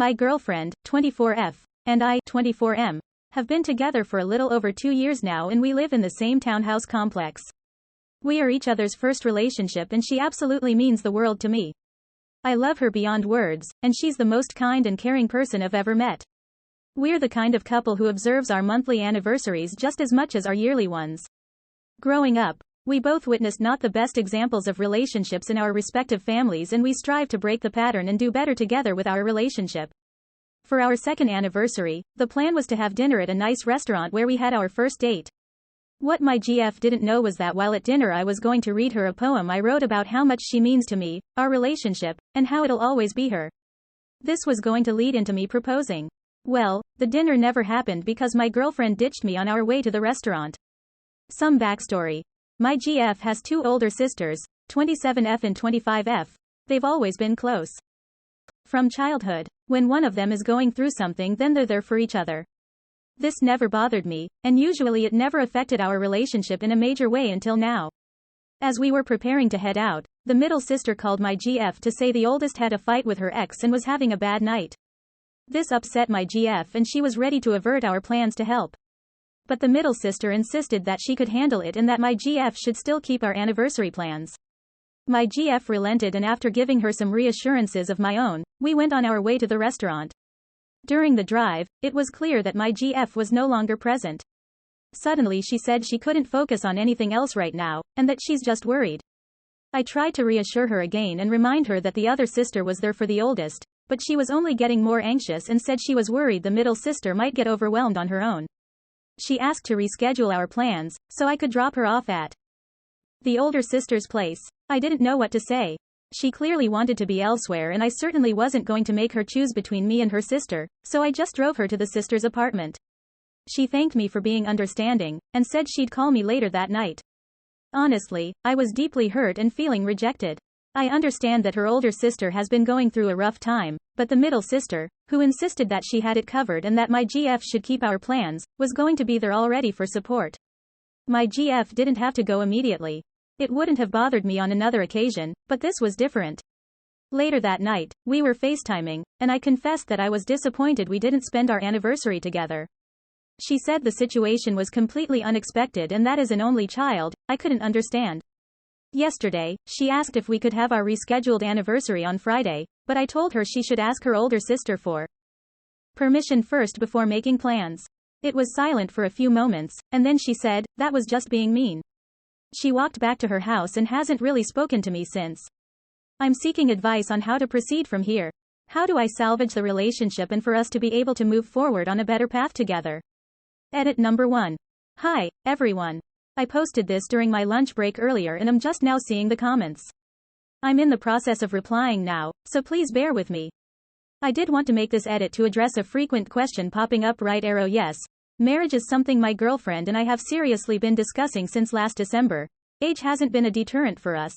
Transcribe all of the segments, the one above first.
My girlfriend, 24F, and I, 24M, have been together for a little over 2 years now and we live in the same townhouse complex. We are each other's first relationship and she absolutely means the world to me. I love her beyond words, and she's the most kind and caring person I've ever met. We're the kind of couple who observes our monthly anniversaries just as much as our yearly ones. Growing up, we both witnessed not the best examples of relationships in our respective families and we strive to break the pattern and do better together with our relationship. For our second anniversary, the plan was to have dinner at a nice restaurant where we had our first date. What my GF didn't know was that while at dinner I was going to read her a poem I wrote about how much she means to me, our relationship, and how it'll always be her. This was going to lead into me proposing. Well, the dinner never happened because my girlfriend ditched me on our way to the restaurant. Some backstory. My GF has 2 older sisters, 27F and 25F. They've always been close from childhood. When one of them is going through something, then they're there for each other. This never bothered me, and usually it never affected our relationship in a major way until now. As we were preparing to head out, the middle sister called my GF to say the oldest had a fight with her ex and was having a bad night. This upset my GF and she was ready to avert our plans to help. But the middle sister insisted that she could handle it and that my GF should still keep our anniversary plans. My GF relented and after giving her some reassurances of my own, we went on our way to the restaurant. During the drive, it was clear that my GF was no longer present. Suddenly she said she couldn't focus on anything else right now, and that she's just worried. I tried to reassure her again and remind her that the other sister was there for the oldest, but she was only getting more anxious and said she was worried the middle sister might get overwhelmed on her own. She asked to reschedule our plans, so I could drop her off at the older sister's place. I didn't know what to say. She clearly wanted to be elsewhere and I certainly wasn't going to make her choose between me and her sister, so I just drove her to the sister's apartment. She thanked me for being understanding, and said she'd call me later that night. Honestly, I was deeply hurt and feeling rejected. I understand that her older sister has been going through a rough time, but the middle sister, who insisted that she had it covered and that my GF should keep our plans, was going to be there already for support. My GF didn't have to go immediately. It wouldn't have bothered me on another occasion, but this was different. Later that night, we were FaceTiming, and I confessed that I was disappointed we didn't spend our anniversary together. She said the situation was completely unexpected and that as an only child, I couldn't understand. Yesterday, she asked if we could have our rescheduled anniversary on Friday, but I told her she should ask her older sister for permission first before making plans. It was silent for a few moments, and then she said, that was just being mean. She walked back to her house and hasn't really spoken to me since. I'm seeking advice on how to proceed from here. How do I salvage the relationship and for us to be able to move forward on a better path together? Edit number 1. Hi, everyone. I posted this during my lunch break earlier and I'm just now seeing the comments. I'm in the process of replying now, so please bear with me. I did want to make this edit to address a frequent question popping up. Right arrow yes. Marriage is something my girlfriend and I have seriously been discussing since last December. Age hasn't been a deterrent for us.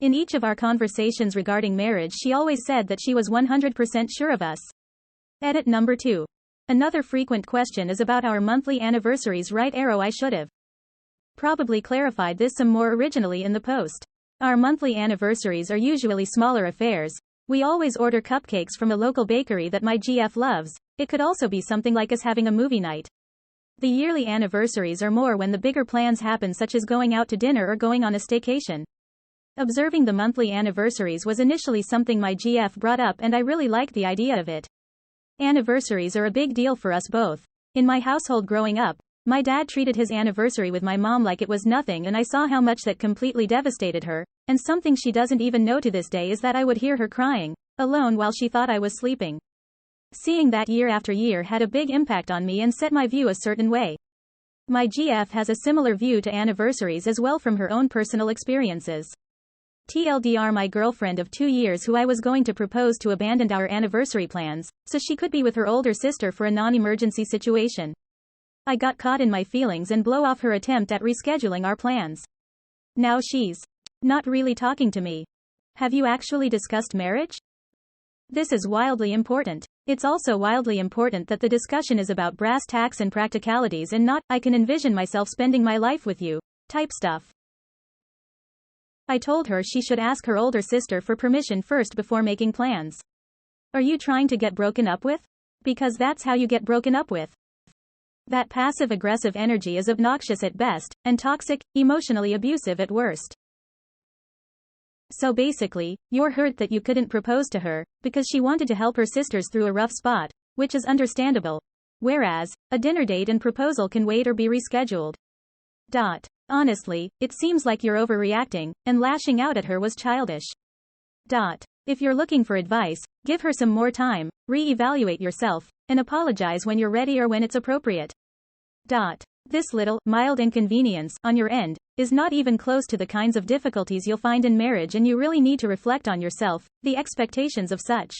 In each of our conversations regarding marriage she always said that she was 100% sure of us. Edit number 2. Another frequent question is about our monthly anniversaries. Right arrow I should have probably clarified this some more originally in the post. Our monthly anniversaries are usually smaller affairs. We always order cupcakes from a local bakery that my GF loves. It could also be something like us having a movie night. The yearly anniversaries are more when the bigger plans happen, such as going out to dinner or going on a staycation. Observing the monthly anniversaries was initially something my GF brought up and I really liked the idea of it. Anniversaries are a big deal for us both. In my household growing up, my dad treated his anniversary with my mom like it was nothing and I saw how much that completely devastated her, and something she doesn't even know to this day is that I would hear her crying, alone while she thought I was sleeping. Seeing that year after year had a big impact on me and set my view a certain way. My GF has a similar view to anniversaries as well from her own personal experiences. TLDR, my girlfriend of 2 years who I was going to propose to abandoned our anniversary plans, so she could be with her older sister for a non-emergency situation. I got caught in my feelings and blow off her attempt at rescheduling our plans. Now she's not really talking to me. Have you actually discussed marriage? This is wildly important. It's also wildly important that the discussion is about brass tacks and practicalities and not, I can envision myself spending my life with you, type stuff. I told her she should ask her older sister for permission first before making plans. Are you trying to get broken up with? Because that's how you get broken up with. That passive-aggressive energy is obnoxious at best, and toxic, emotionally abusive at worst. So basically, you're hurt that you couldn't propose to her, because she wanted to help her sisters through a rough spot, which is understandable. Whereas, a dinner date and proposal can wait or be rescheduled. Honestly, it seems like you're overreacting, and lashing out at her was childish. If you're looking for advice, give her some more time, re-evaluate yourself, and apologize when you're ready or when it's appropriate. This little, mild inconvenience, on your end, is not even close to the kinds of difficulties you'll find in marriage, and you really need to reflect on yourself, the expectations of such.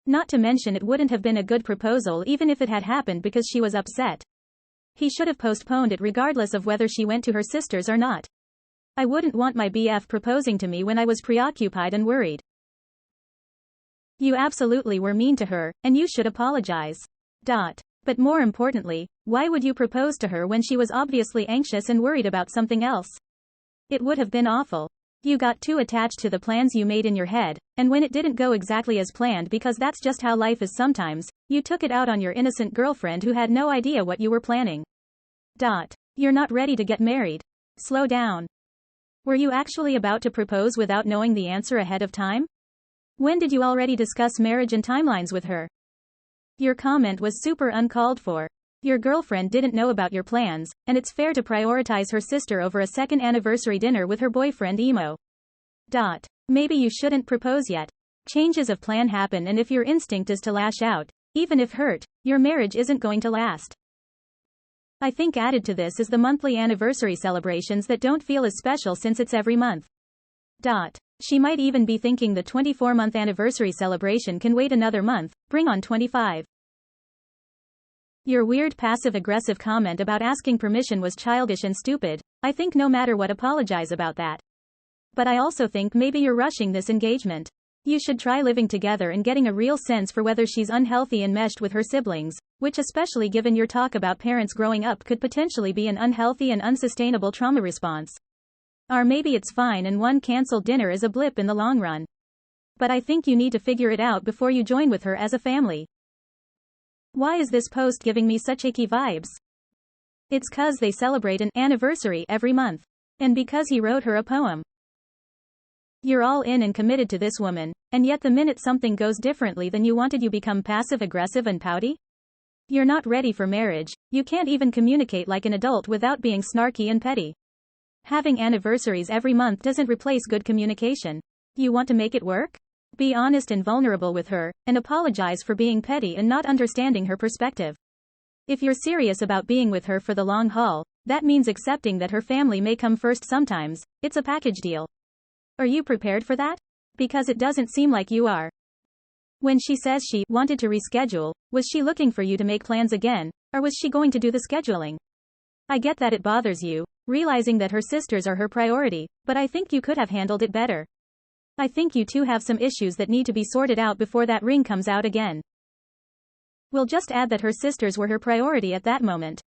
Not to mention it wouldn't have been a good proposal even if it had happened because she was upset. He should have postponed it regardless of whether she went to her sisters or not. I wouldn't want my BF proposing to me when I was preoccupied and worried. You absolutely were mean to her, and you should apologize. But more importantly, why would you propose to her when she was obviously anxious and worried about something else? It would have been awful. You got too attached to the plans you made in your head, and when it didn't go exactly as planned, because that's just how life is sometimes, you took it out on your innocent girlfriend who had no idea what you were planning. You're not ready to get married. Slow down. Were you actually about to propose without knowing the answer ahead of time? When did you already discuss marriage and timelines with her? Your comment was super uncalled for. Your girlfriend didn't know about your plans, and it's fair to prioritize her sister over a second anniversary dinner with her boyfriend emo. Maybe you shouldn't propose yet. Changes of plan happen, and if your instinct is to lash out, even if hurt, your marriage isn't going to last. I think added to this is the monthly anniversary celebrations that don't feel as special since it's every month. She might even be thinking the 24-month anniversary celebration can wait another month, bring on 25. Your weird passive-aggressive comment about asking permission was childish and stupid. I think no matter what, apologize about that. But I also think maybe you're rushing this engagement. You should try living together and getting a real sense for whether she's unhealthy and meshed with her siblings, which, especially given your talk about parents growing up, could potentially be an unhealthy and unsustainable trauma response. Or maybe it's fine and one cancelled dinner is a blip in the long run. But I think you need to figure it out before you join with her as a family. Why is this post giving me such icky vibes? It's 'cause they celebrate an anniversary every month. And because he wrote her a poem. You're all in and committed to this woman, and yet the minute something goes differently than you wanted, you become passive-aggressive and pouty? You're not ready for marriage. You can't even communicate like an adult without being snarky and petty. Having anniversaries every month doesn't replace good communication. You want to make it work? Be honest and vulnerable with her, and apologize for being petty and not understanding her perspective. If you're serious about being with her for the long haul, that means accepting that her family may come first sometimes. It's a package deal. Are you prepared for that? Because it doesn't seem like you are. When she says she wanted to reschedule, was she looking for you to make plans again, or was she going to do the scheduling? I get that it bothers you, realizing that her sisters are her priority, but I think you could have handled it better. I think you two have some issues that need to be sorted out before that ring comes out again. We'll just add that her sisters were her priority at that moment.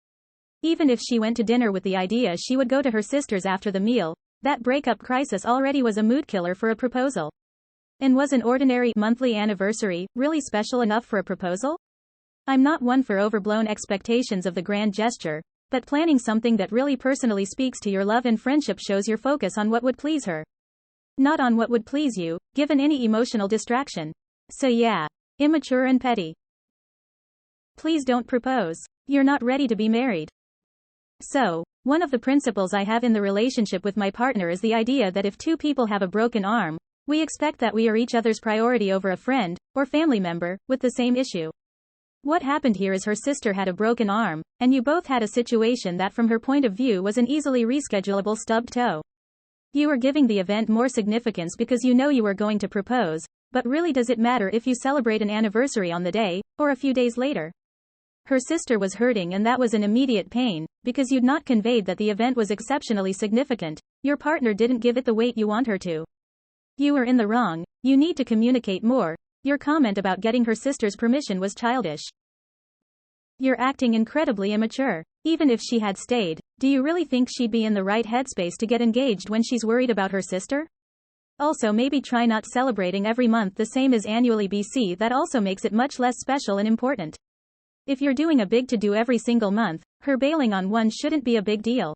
Even if she went to dinner with the idea she would go to her sisters after the meal, that breakup crisis already was a mood killer for a proposal. And was an ordinary monthly anniversary really special enough for a proposal? I'm not one for overblown expectations of the grand gesture, but planning something that really personally speaks to your love and friendship shows your focus on what would please her, not on what would please you, given any emotional distraction. So yeah, immature and petty. Please don't propose. You're not ready to be married. So, one of the principles I have in the relationship with my partner is the idea that if two people have a broken arm, we expect that we are each other's priority over a friend, or family member, with the same issue. What happened here is her sister had a broken arm, and you both had a situation that from her point of view was an easily reschedulable stubbed toe. You are giving the event more significance because you know you are going to propose, but really does it matter if you celebrate an anniversary on the day, or a few days later? Her sister was hurting and that was an immediate pain, because you'd not conveyed that the event was exceptionally significant. Your partner didn't give it the weight you want her to. You were in the wrong. You need to communicate more. Your comment about getting her sister's permission was childish. You're acting incredibly immature. Even if she had stayed, do you really think she'd be in the right headspace to get engaged when she's worried about her sister? Also, maybe try not celebrating every month the same as annually BC. That also makes it much less special and important. If you're doing a big to-do every single month, her bailing on one shouldn't be a big deal.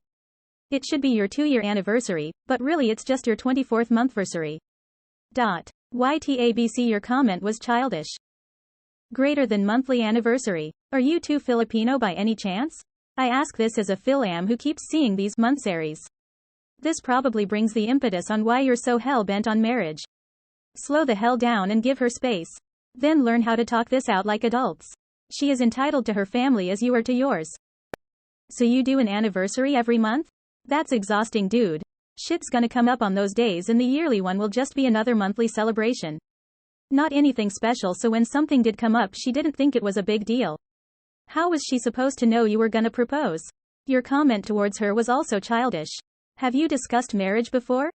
It should be your 2-year anniversary, but really it's just your 24th monthversary. YTABC, your comment was childish. Greater than monthly anniversary. Are you too Filipino by any chance? I ask this as a Philam who keeps seeing these monthsaries. This probably brings the impetus on why you're so hell-bent on marriage. Slow the hell down and give her space. Then learn how to talk this out like adults. She is entitled to her family as you are to yours. So you do an anniversary every month? That's exhausting, dude. Shit's gonna come up on those days and the yearly one will just be another monthly celebration. Not anything special, so when something did come up she didn't think it was a big deal. How was she supposed to know you were gonna propose? Your comment towards her was also childish. Have you discussed marriage before?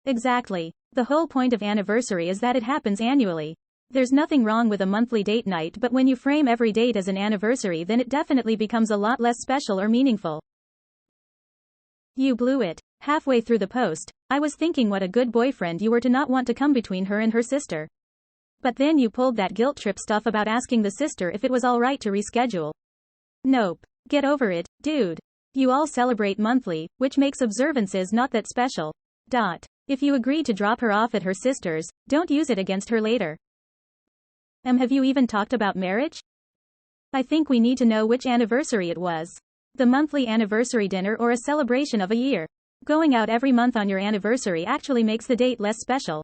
Exactly. The whole point of anniversary is that it happens annually. There's nothing wrong with a monthly date night, but when you frame every date as an anniversary then it definitely becomes a lot less special or meaningful. You blew it. Halfway through the post, I was thinking what a good boyfriend you were to not want to come between her and her sister. But then you pulled that guilt trip stuff about asking the sister if it was alright to reschedule. Nope. Get over it, dude. You all celebrate monthly, which makes observances not that special. If you agreed to drop her off at her sister's, don't use it against her later. Have you even talked about marriage? I think we need to know which anniversary it was. The monthly anniversary dinner or a celebration of a year. Going out every month on your anniversary actually makes the date less special.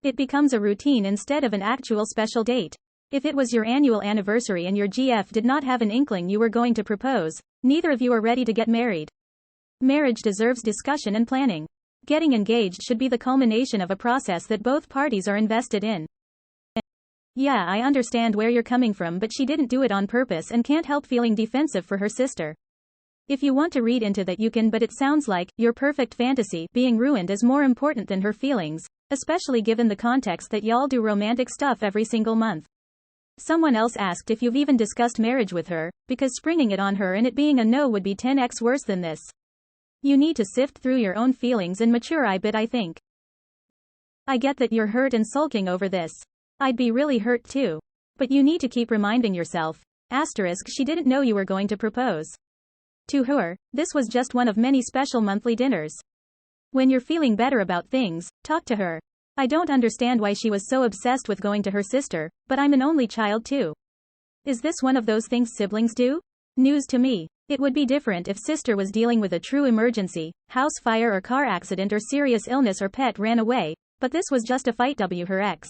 It becomes a routine instead of an actual special date. If it was your annual anniversary and your GF did not have an inkling you were going to propose, neither of you are ready to get married. Marriage deserves discussion and planning. Getting engaged should be the culmination of a process that both parties are invested in. Yeah, I understand where you're coming from, but she didn't do it on purpose and can't help feeling defensive for her sister. If you want to read into that you can, but it sounds like your perfect fantasy being ruined is more important than her feelings, especially given the context that y'all do romantic stuff every single month. Someone else asked if you've even discussed marriage with her, because springing it on her and it being a no would be 10x worse than this. You need to sift through your own feelings and mature a bit, I think. I get that you're hurt and sulking over this. I'd be really hurt too. But you need to keep reminding yourself. She didn't know you were going to propose. To her, this was just one of many special monthly dinners. When you're feeling better about things, talk to her. I don't understand why she was so obsessed with going to her sister, but I'm an only child too. Is this one of those things siblings do? News to me. It would be different if sister was dealing with a true emergency, house fire or car accident or serious illness or pet ran away, but this was just a fight with her ex.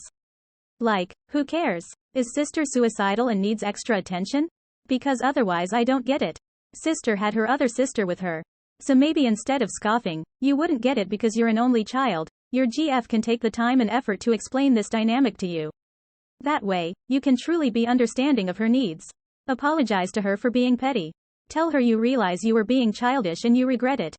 Like, who cares? Is sister suicidal and needs extra attention? Because otherwise I don't get it. Sister had her other sister with her. So maybe instead of scoffing, you wouldn't get it because you're an only child, your GF can take the time and effort to explain this dynamic to you. That way, you can truly be understanding of her needs. Apologize to her for being petty. Tell her you realize you were being childish and you regret it.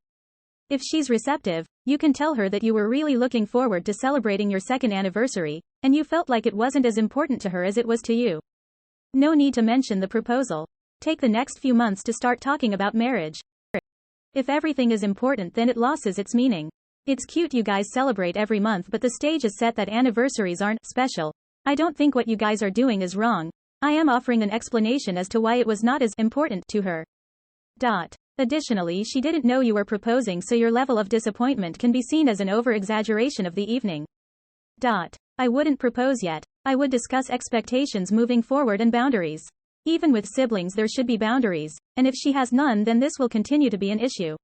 If she's receptive, you can tell her that you were really looking forward to celebrating your second anniversary, and you felt like it wasn't as important to her as it was to you. No need to mention the proposal. Take the next few months to start talking about marriage. If everything is important, then it loses its meaning. It's cute you guys celebrate every month, but the stage is set that anniversaries aren't special. I don't think what you guys are doing is wrong. I am offering an explanation as to why it was not as important to her. Additionally, she didn't know you were proposing, so your level of disappointment can be seen as an over-exaggeration of the evening. I wouldn't propose yet. I would discuss expectations moving forward and boundaries. Even with siblings there should be boundaries, and if she has none then this will continue to be an issue.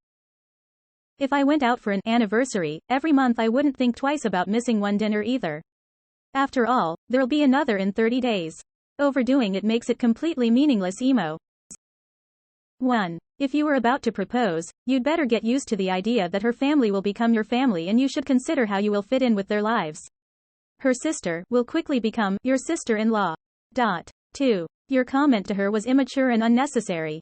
If I went out for an anniversary every month I wouldn't think twice about missing one dinner either. After all, there'll be another in 30 days. Overdoing it makes it completely meaningless. Emo. 1. If you were about to propose, you'd better get used to the idea that her family will become your family and you should consider how you will fit in with their lives. Her sister will quickly become your sister-in-law. 2. Your comment to her was immature and unnecessary.